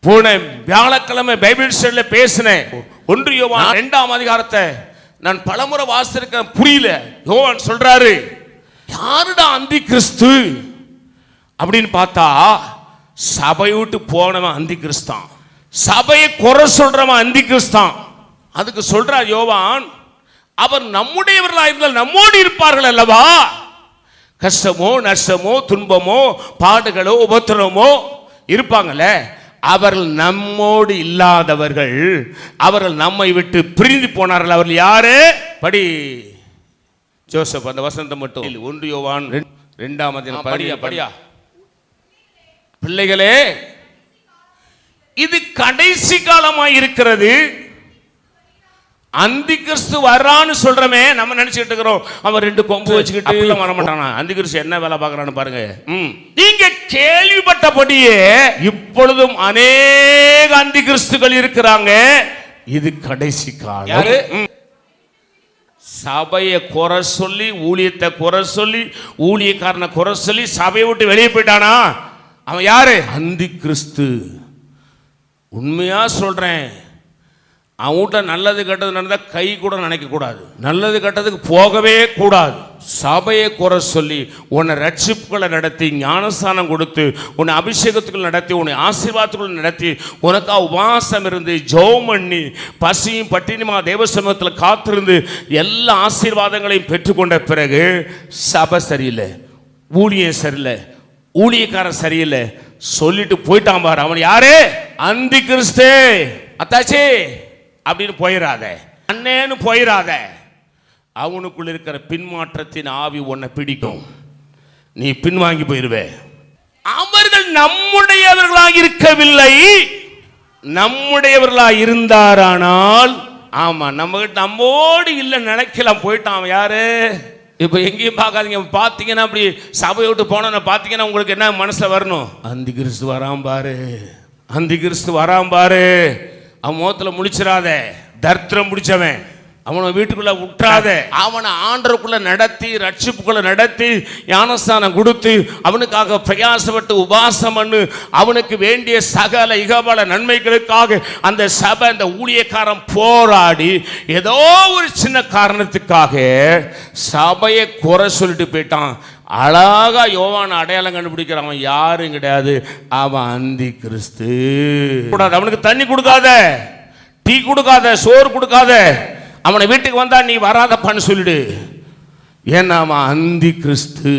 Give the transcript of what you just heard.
போன வியாழக்கிழமை பைபிள் ஸ்டடியில பேசினேன். 1 யோவான் 2ஆம் அதிகாரத்தை நான் பலமுறை வாசிச்சிருக்கேன், புரியல. யோவான் சொல்றாரு, யாருடா அந்தி கிறிஸ்து அப்படின்னு பார்த்தா சபை விட்டு போனவன் அந்தி கிறிஸ்தான், சபையை குறை சொல்றவன் அந்தி கிறிஸ்தான். அதுக்கு சொல்றார் யோவான், அவர் நம்முடையவர்களாக இருந்தால் நம்மோடு இருப்பார்கள் அல்லவா. கஷ்டமோ நஷ்டமோ துன்பமோ பாடுகளோ உபத்திரமோ இருப்பாங்கல்ல, அவர்கள் நம்மோடு இல்லாதவர்கள், அவர்கள் நம்மை விட்டு பிரிந்து போனார்கள். அவர்கள் யாரு? படி ஜோசப், அந்த வசனத்தை மட்டும் 1 யோவான் 2ஆம் அதிகாரம் படியா. பிள்ளைகளே, இது கடைசி காலமாய் இருக்கிறது. அந்தி கிறிஸ்து வர்றான்னு சொல்றமே, நம்ம நினைச்சிட்டு இருக்கிறோம் அவன் 2 கொம்பு வச்சுக்கிட்டு வர மாட்டானா. அந்தி கிறிஸ்து என்ன வேலை பார்க்கறான்னு பாருங்க. நீங்க கேள்விப்பட்டபடியே இப்பொழுதும் அநேக அந்தி கிறிஸ்துகள் இருக்கிறாங்க. இது கடைசி காலம். யாரு? சபையை குறை சொல்லி, ஊழியத்தை குறை சொல்லி, ஊழியக்காரனை குறை சொல்லி சபையை விட்டு வெளியே போயிட்டானா அவன் யாரு? அந்தி கிறிஸ்து. உண்மையா சொல்றேன், அவன் வீட்டுல நல்லது கெட்டது நடந்தா கை கூட நினைக்க கூடாது, நல்லது கெட்டதுக்கு போகவே கூடாது. சபையை குறை சொல்லி உன்னை ரட்சிப்புகளை நடத்தி, ஞானஸ்தானம் கொடுத்து, உன்னை அபிஷேகத்துக்குள் நடத்தி, உன்னை ஆசீர்வாதத்துக்குள் நடத்தி, உனக்கா உபவாசம் இருந்து ஜெபம் பண்ணி பசியும் பட்டினியுமா தேவ சமூகத்தில் காத்திருந்து எல்லா ஆசீர்வாதங்களையும் பெற்றுக்கொண்ட பிறகு சபை சரியில்லை, ஊழியம் சரியில்லை, ஊழியக்காரன் சரியில்லை சொல்லிட்டு போயிட்டான் பாரு, அவன் யாரு? அந்தி கிறிஸ்து. அத்தாச்சி அப்படின்னு போயிடாத, அண்ணேன்னு போயிடாத. அவனுக்குள்ள இருக்கிற பின்மாற்றத்தின் ஆவி உன்னை பிடிக்கும், நீ பின்வாங்கி போயிருவே. அவர்கள் நம்முடையவர்களாக இருக்கவில்லை, நம்முடையவர்களாக இருந்தாரானால், ஆமா நம்மோடு இல்லை நினைக்கலாம், போயிட்டான். அவன் யாரு? இப்போ எங்கேயும் பார்க்காதீங்க, பார்த்தீங்கன்னா அப்படி சபையை விட்டு போனோன்னு பார்த்தீங்கன்னா உங்களுக்கு என்ன மனசில் வரணும்? அந்தி கிறிஸ்து வரான் பாரு, அந்தி கிறிஸ்து வரான் பாரு. அவன் முகத்தில் முடிச்சிடாத, தர்த்திரம் முடிச்சவன், அவனை வீட்டுக்குள்ள விட்டுறாத. அவனை ஆண்டருக்குள்ள நடத்தி, ரட்சிப்புக்குள்ள நடத்தி, ஞானஸ்தானம் கொடுத்து, அவனுக்காக பிரயாசப்பட்டு உபாசம் பண்ணு, அவனுக்கு வேண்டிய சகல இகபல நன்மைகளுக்காக அந்த சபை, அந்த ஊழியக்காரன் போராடி ஏதோ ஒரு சின்ன காரணத்துக்காக சபையை குறை சொல்லிட்டு போயிட்டான். அழகா யோவான் அடையாளம் கண்டுபிடிக்கிறான், அவன் யாரும் கிடையாது, அவன் அந்தி கிறிஸ்து. அவனுக்கு தண்ணி கொடுக்காத, டீ கொடுக்காத, சோறு கொடுக்காத, அவனை வீட்டுக்கு வந்தா நீ வராதப்பான்னு சொல்லிடு, ஏன்னா அவன் அந்தி கிறிஸ்து.